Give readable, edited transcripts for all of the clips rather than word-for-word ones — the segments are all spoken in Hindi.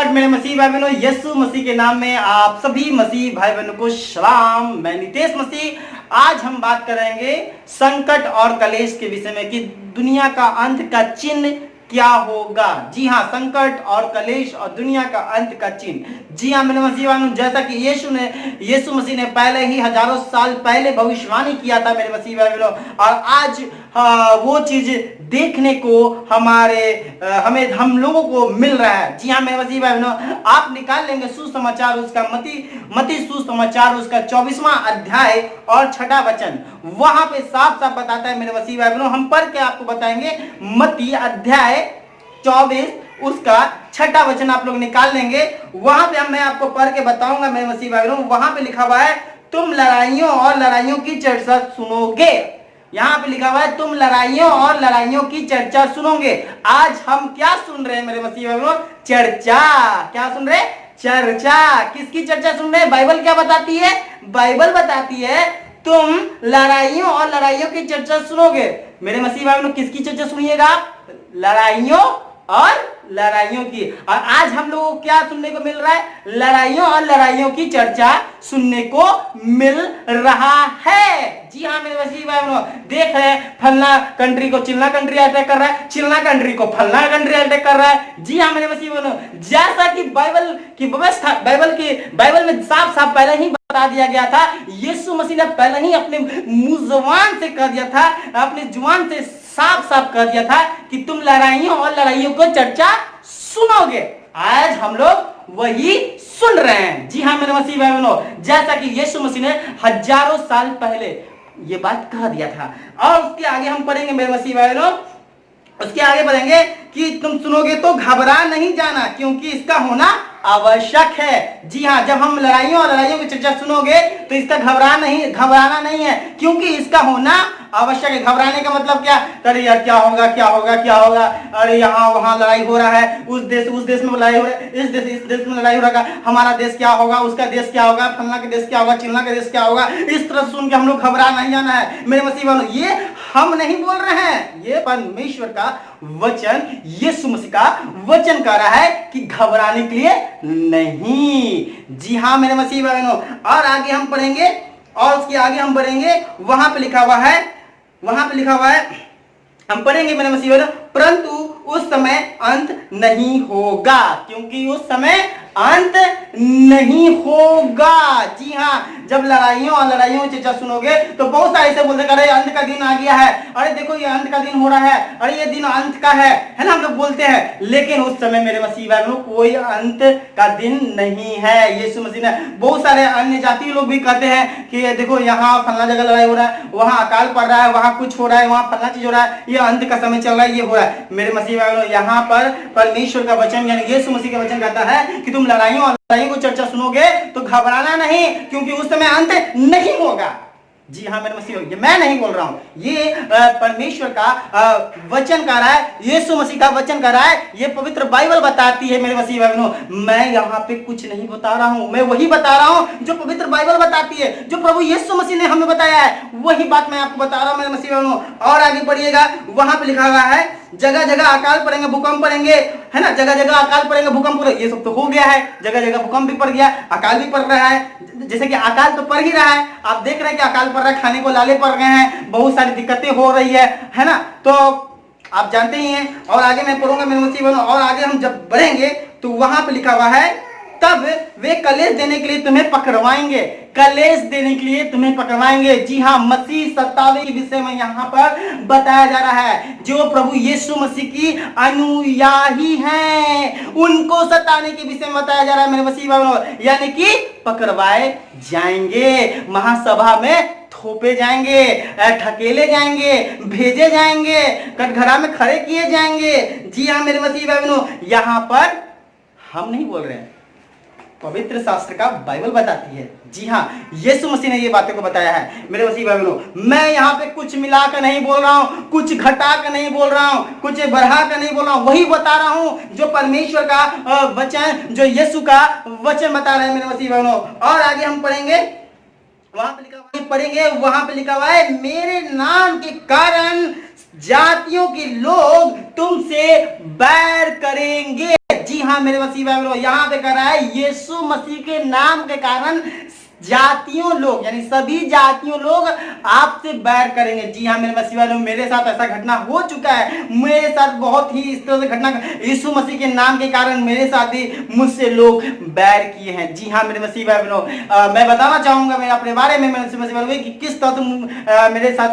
लॉर्ड। मेरे मसीह भाई बहनों, यीशु मसीह के नाम में आप सभी मसीह भाई बहनों को सलाम। मैं नितेश मसीह। आज हम बात करेंगे संकट और कलेश के विषय में कि दुनिया का अंत का चिन्ह क्या होगा। जी हाँ, संकट और कलेश और दुनिया का अंत का चिन्ह। जी हाँ मेरे मसीह भाई, जैसा कि यीशु मसीह ने पहले ही हजारों साल पहले भविष्यवाणी किया था मेरे मसीह भाई बहनों, और आज वो चीज देखने को हमें हम लोगों को मिल रहा है। जी हाँ मेरे मसीह भाई बहनों, आप निकाल लेंगे सुसमाचार उसका मती सुसमाचार उसका 24वां अध्याय और 6वां वचन। वहां पे साफ साफ बताता है मेरे मसीह भाई बहनों, हम पढ़ के आपको बताएंगे। मती अध्याय 24 उसका 6वां वचन आप लोग निकाल लेंगे। वहां पे मैं आपको पढ़ के बताऊंगा मेरे मसीह भाई बहनों। वहां पे लिखा हुआ है, तुम लड़ाइयों और लड़ाइयों की चर्चा सुनोगे। यहाँ पे लिखा हुआ है, तुम लड़ाइयों और लड़ाइयों की चर्चा सुनोगे। आज हम क्या सुन रहे हैं मेरे मसीह भाई बहनों? चर्चा। क्या सुन रहे हैं? चर्चा। किसकी चर्चा सुन रहे हैं? बाइबल क्या बताती है? बाइबल बताती है तुम लड़ाइयों और लड़ाइयों की चर्चा सुनोगे। मेरे मसीह भाई बहनों, किसकी चर्चा सुनिएगा? लड़ाइयों और लड़ाइयों की। और आज हम लोगों को क्या सुनने को मिल रहा है? लड़ाइयों और लड़ाइयों की चर्चा सुनने को मिल रहा है। जी हाँ मेरे मसीह भाई बहनों, देख रहे हैं फलना कंट्री को चिल्ला कंट्री अटैक कर रहा है, चिल्ला कंट्री को फलना कंट्री अटैक कर रहा है। जी हाँ मेरे मसीह बहनों, जैसा कि बाइबल की व्यवस्था बाइबल में साफ साफ पहले ही बता दिया गया था। यीशु मसीह ने पहले ही अपने मुंह जुबान से कह दिया था, अपने जुबान से साफ साफ कह दिया था कि तुम लड़ाइयों और लड़ाइयों को चर्चा सुनोगे। आज हम लोग वही सुन रहे हैं। जी हाँ मेरे मसीह भाई बहनों, जैसा कि यीशु मसीह ने हजारों साल पहले ये बात कह दिया था। और उसके आगे हम पढ़ेंगे मेरे मसीह भाई बहनों, उसके आगे बढ़ेंगे कि तुम सुनोगे तो घबरा नहीं जाना, क्योंकि इसका होना आवश्यक है। जी हाँ, जब हम लड़ाइयों और लड़ाइयों की चर्चा सुनोगे तो इसका घबराना नहीं है, क्योंकि इसका होना आवश्यक है। घबराने का मतलब क्या? अरे यार क्या होगा क्या होगा क्या होगा, अरे यहाँ वहां लड़ाई हो रहा है, उस देश में लड़ाई हो रहा है, इस देश में लड़ाई हो रहा है, हमारा देश क्या होगा, उसका देश क्या होगा, फलना का देश क्या होगा, चिल्ला का देश क्या होगा। इस तरह सुन के हम लोग घबरा नहीं जाना है मेरे मसीह भाइयों। ये हम नहीं बोल रहे हैं, ये परमेश्वर का वचन, यीशु मसीह का वचन कह रहा है कि घबराने के लिए नहीं। जी हाँ मेरे मसीह बहनों, और आगे हम पढ़ेंगे और उसके आगे हम बढ़ेंगे। वहां पे लिखा हुआ है हम पढ़ेंगे मेरे मसीह बहनों, परंतु उस समय अंत नहीं होगा, क्योंकि उस समय अंत नहीं होगा। जी हाँ, जब लड़ाइयों और लड़ाइयों की चर्चा सुनोगे तो बहुत सारे ऐसे बोलते, अरे अंत का दिन आ गया है, अरे देखो ये अंत का दिन हो रहा है, अरे ये दिन अंत का है ना, हम लोग बोलते हैं। लेकिन उस समय मेरे मसीह भाई बहनों कोई अंत का दिन नहीं है। यीशु मसीह ने, बहुत सारे अन्य जाति लोग भी कहते हैं कि देखो यहाँ फलना जगह लड़ाई हो रहा है, वहां अकाल पड़ रहा है, वहां कुछ हो रहा है, वहां फलना चीज हो रहा है, ये अंत का समय चल रहा है, ये हो रहा है। मेरे मसीह भाई बहनों, यहाँ पर परमेश्वर का वचन यानी यीशु मसीह का वचन कहता है कि तुम लड़ाइयों और लड़ाइयों को चर्चा सुनोगे तो घबराना नहीं, क्योंकि उस समय अंत नहीं होगा। जी हाँ मेरे मसीह, ये मैं नहीं बोल रहा हूं, ये परमेश्वर का वचन कह रहा है, यीशु मसीह का वचन कह रहा है, ये पवित्र बाइबल बताती है मेरे मसीह भाई बहनों। मैं यहाँ पे कुछ नहीं बता रहा हूं, मैं वही बता रहा हूं जो पवित्र बाइबल बताती है, जो प्रभु यीशु मसीह ने हमें बताया है, वही बात मैं आपको बता रहा हूं मेरे मसीह बहनों। और आगे पढ़िएगा, वहां पे लिखा हुआ है, जगह जगह अकाल पड़ेंगे, भूकंप पड़ेंगे, है ना, जगह जगह अकाल पड़ेंगे, भूकंप, ये सब तो हो गया है। जगह जगह भूकंप भी पड़ गया, अकाल भी पड़ रहा है। जैसे कि अकाल तो पड़ ही रहा है, आप देख रहे हैं कि अकाल पड़ रहा है, खाने को लाले पड़ रहे हैं, बहुत सारी दिक्कतें हो रही है ना, तो आप जानते ही हैं। और आगे मैं पढ़ूंगा मेरे मसीह बहनों, और आगे हम जब बढ़ेंगे तो वहां पे लिखा हुआ है, तब वे कलेश देने के लिए तुम्हें पकड़वाएंगे, कलेश देने के लिए तुम्हें पकड़वाएंगे। जी हाँ, मसीह सतावे के विषय में यहाँ पर बताया जा रहा है। जो प्रभु यीशु मसीह की अनुयायी हैं, उनको सताने के विषय में बताया जा रहा है मेरे मसीह भाइयों, यानी कि पकड़वाए जाएंगे, महासभा में थोपे जाएंगे, ठकेले जाएंगे, भेजे जाएंगे, कटघरा में खड़े किए जाएंगे। जी हाँ मेरे मसीह भाइयों, यहाँ पर हम नहीं बोल रहे हैं, पवित्र शास्त्र का बाइबल बताती है। जी हाँ, यीशु मसीह ने ये बातें को बताया है मेरे मसीह भाई बहनों। मैं यहाँ पे कुछ मिला कर नहीं बोल रहा हूँ, कुछ घटा कर नहीं बोल रहा हूँ, कुछ बढ़ा कर नहीं बोल रहा हूँ, वही बता रहा हूँ जो परमेश्वर का वचन, जो यीशु का वचन बता रहे हैं मेरे मसीह बहनों। और आगे हम पढ़ेंगे, वहां पे लिखा हुआ है, मेरे नाम के कारण जातियों के लोग तुमसे बैर करेंगे। जी हाँ मेरे मसीह भाई बहनों, यहां पे कह रहा है यीशु मसीह के नाम के कारण जातियों लोग, यानी सभी जातियों लोग आपसे बैर करेंगे। जी हाँ मेरे मसीह वालों, मेरे साथ ऐसा घटना हो चुका है। मेरे साथ बहुत ही इस तरह से घटना, यीशु मसीह के नाम के कारण मेरे साथ भी मुझसे लोग बैर किए हैं। जी हाँ मेरे मसीह भाई बहनों, मैं बताना चाहूंगा मैं अपने बारे में मेरे मसीह वालों कि किस तरह से मेरे साथ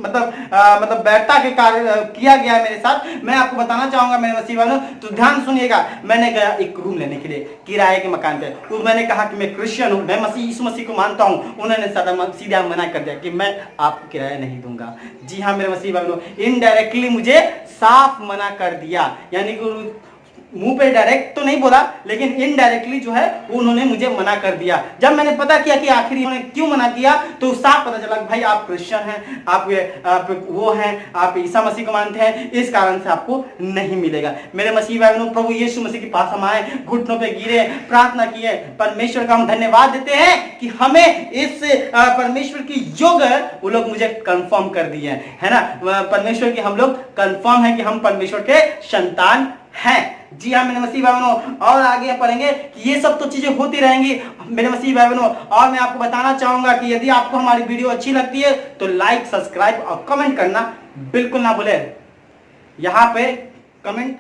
मतलब बैरता के कार्य किया गया है मेरे साथ। मैं आपको बताना चाहूंगा मेरे मसीह वालों, तो ध्यान सुनिएगा। मैंने गया एक रूम लेने के लिए किराए के मकान पे, तो मैंने कहा कि मैं क्रिश्चियन हूं, मैं मसीह यीशु मसीह को मानता हूं। उन्होंने सीधा मना कर दिया कि मैं आपको किराया नहीं दूंगा। जी हाँ मेरे मसीह भाइयों, इनडायरेक्टली मुझे साफ मना कर दिया, यानी कि मुंह पे डायरेक्ट तो नहीं बोला, लेकिन इनडायरेक्टली जो है वो उन्होंने मुझे मना कर दिया। जब मैंने पता किया कि आखिर उन्होंने क्यों मना किया, तो साफ पता चला कि भाई आप क्रिश्चियन हैं, आप वो हैं, आप ईसा मसीह को मानते हैं, इस कारण से आपको नहीं मिलेगा। मेरे मसीह भाई बहनों, प्रभु यीशु मसीह के पास हम आए, घुटनों पे गिरे, प्रार्थना किए, परमेश्वर का हम धन्यवाद देते हैं कि हमें इस परमेश्वर की योग वो लोग मुझे कंफर्म कर दिए है ना। परमेश्वर की हम लोग कंफर्म है कि हम परमेश्वर के संतान हैं। जी हाँ मेरे मसीह भाई बहनों, और आगे पढ़ेंगे कि ये सब तो चीजें होती रहेंगी मेरे मसीह भाई बहनों। और मैं आपको बताना चाहूंगा कि यदि आपको हमारी वीडियो अच्छी लगती है तो लाइक, सब्सक्राइब और कमेंट करना बिल्कुल ना भूले। यहाँ पे कमेंट